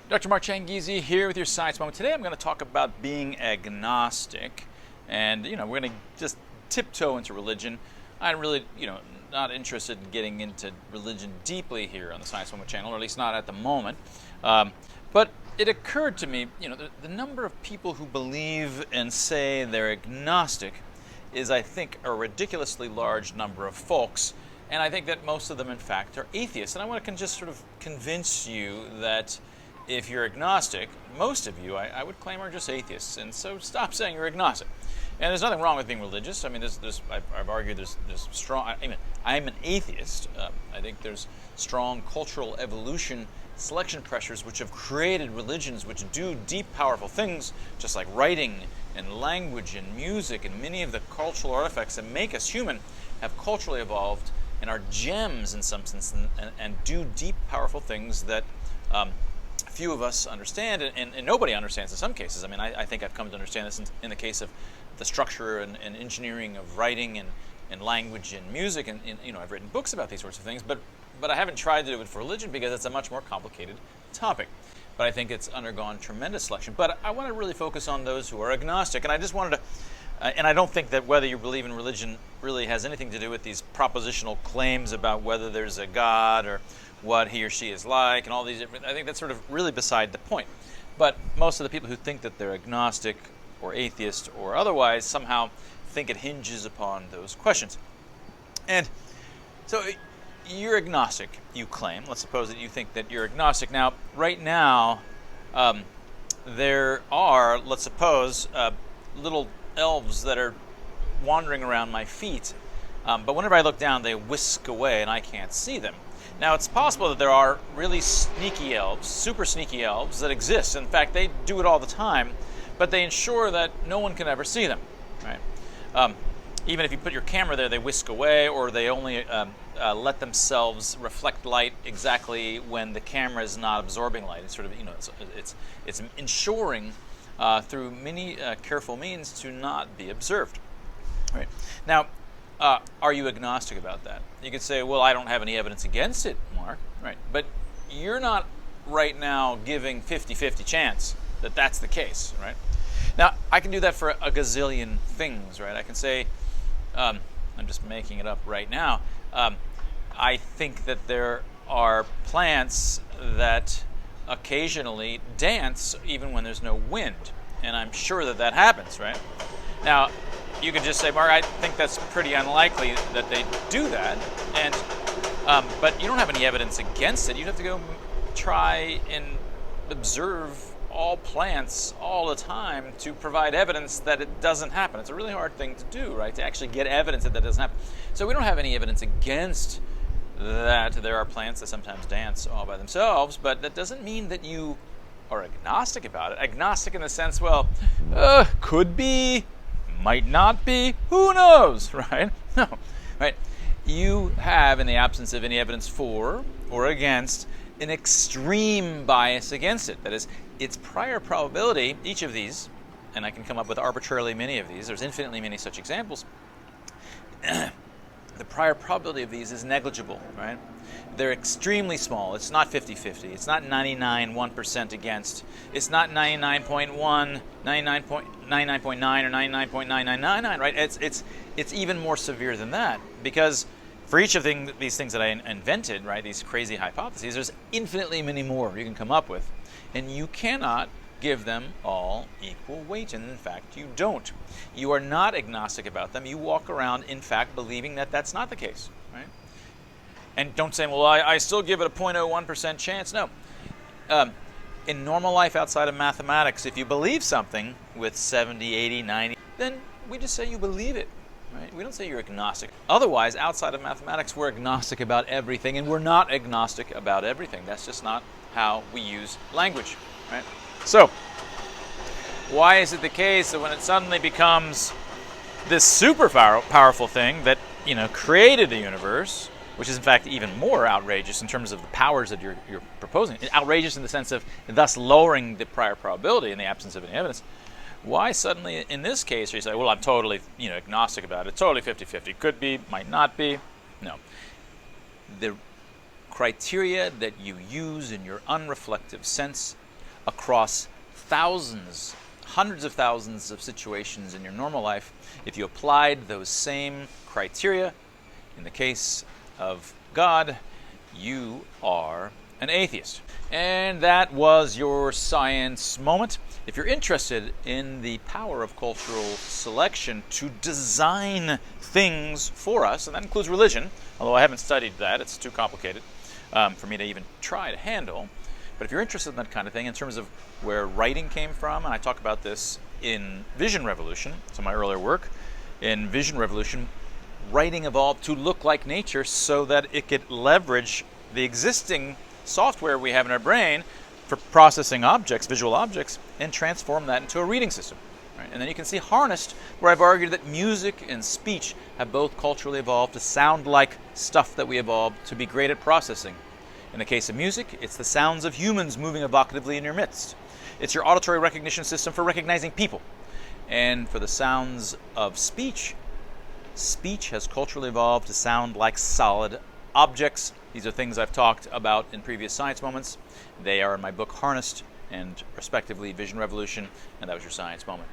Dr. Mark Changizi here with your Science Moment. Today I'm going to talk about being agnostic, and we're going to just tiptoe into religion. I'm really not interested in getting into religion deeply here on the Science Moment channel, or at least not at the moment. But it occurred to me, the number of people who believe and say they're agnostic is, I think, a ridiculously large number of folks. And I think that most of them, in fact, are atheists. And I want to just sort of convince you that if you're agnostic, most of you, I would claim, are just atheists. And so stop saying you're agnostic. And there's nothing wrong with being religious. I mean, I've argued there's strong. I'm an atheist. I think there's strong cultural evolution selection pressures which have created religions which do deep, powerful things, just like writing and language and music, and many of the cultural artifacts that make us human have culturally evolved and are gems in some sense, and do deep, powerful things that few of us understand, and nobody understands in some cases. I mean, I think I've come to understand this in the case of the structure and engineering of writing and language and music, and I've written books about these sorts of things, but I haven't tried to do it for religion because it's a much more complicated topic. But I think it's undergone tremendous selection. But I want to really focus on those who are agnostic, and I just wanted to, and I don't think that whether you believe in religion really has anything to do with these propositional claims about whether there's a God or what he or she is like, and all these different, I think that's sort of really beside the point. But most of the people who think that they're agnostic or atheist or otherwise somehow think it hinges upon those questions. And so you're agnostic, you claim. Let's suppose that you think that you're agnostic. Now, right now, there are, let's suppose, little elves that are wandering around my feet. But whenever I look down, they whisk away and I can't see them. Now, it's possible that there are really sneaky elves, super sneaky elves that exist. In fact, they do it all the time, but they ensure that no one can ever see them. Right? Even if you put your camera there, they whisk away, or they only let themselves reflect light exactly when the camera is not absorbing light. It's sort of, it's ensuring through many careful means to not be observed. Right? Now, are you agnostic about that? You could say, well, I don't have any evidence against it, Mark. Right? But you're not right now giving 50-50 chance that that's the case. Right? Now, I can do that for a gazillion things. Right? I can say, I'm just making it up right now. I think that there are plants that occasionally dance even when there's no wind. And I'm sure that that happens, right? Now, you could just say, Mark, I think that's pretty unlikely that they do that. And but you don't have any evidence against it. You'd have to go try and observe all plants all the time to provide evidence that it doesn't happen. It's a really hard thing to do, right? To actually get evidence that doesn't happen. So we don't have any evidence against that there are plants that sometimes dance all by themselves, but that doesn't mean that you are agnostic about it. Agnostic in the sense, well, could be, might not be, who knows, right? No, right? You have, in the absence of any evidence for or against, an extreme bias against it. That is, its prior probability, each of these, and I can come up with arbitrarily many of these, there's infinitely many such examples, the prior probability of these is negligible, right? They're extremely small. It's not 50-50. It's not 99.1% against. It's not 99.1, 99.99 or 99.9999, right? It's even more severe than that, because for each of these things that I invented, right, these crazy hypotheses, there's infinitely many more you can come up with. And you cannot give them all equal weight, and in fact, you don't. You are not agnostic about them. You walk around, in fact, believing that that's not the case, right? And don't say, well, I still give it a 0.01% chance. No. In normal life outside of mathematics, if you believe something with 70, 80, 90, then we just say you believe it. Right? We don't say you're agnostic. Otherwise, outside of mathematics, we're agnostic about everything, and we're not agnostic about everything. That's just not how we use language. Right? So, why is it the case that when it suddenly becomes this super powerful thing that created the universe, which is in fact even more outrageous in terms of the powers that you're proposing, outrageous in the sense of thus lowering the prior probability in the absence of any evidence, why suddenly in this case you say, well, I'm totally agnostic about it, totally 50-50, could be, might not be? No. The criteria that you use in your unreflective sense across thousands, hundreds of thousands of situations in your normal life if you applied those same criteria. In the case of God, you are an atheist. And that was your science moment. If you're interested in the power of cultural selection to design things for us, and that includes religion, although I haven't studied that, it's too complicated for me to even try to handle. But if you're interested in that kind of thing, in terms of where writing came from, and I talk about this in Vision Revolution, so my earlier work, in Vision Revolution, writing evolved to look like nature so that it could leverage the existing software we have in our brain for processing objects, visual objects, and transform that into a reading system. Right? And then you can see harnessed, where I've argued that music and speech have both culturally evolved to sound like stuff that we evolved to be great at processing. In the case of music, it's the sounds of humans moving evocatively in your midst. It's your auditory recognition system for recognizing people. And for the sounds of speech, speech has culturally evolved to sound like solid objects. These are things I've talked about in previous science moments. They are in my book Harnessed and respectively Vision Revolution, and that was your science moment.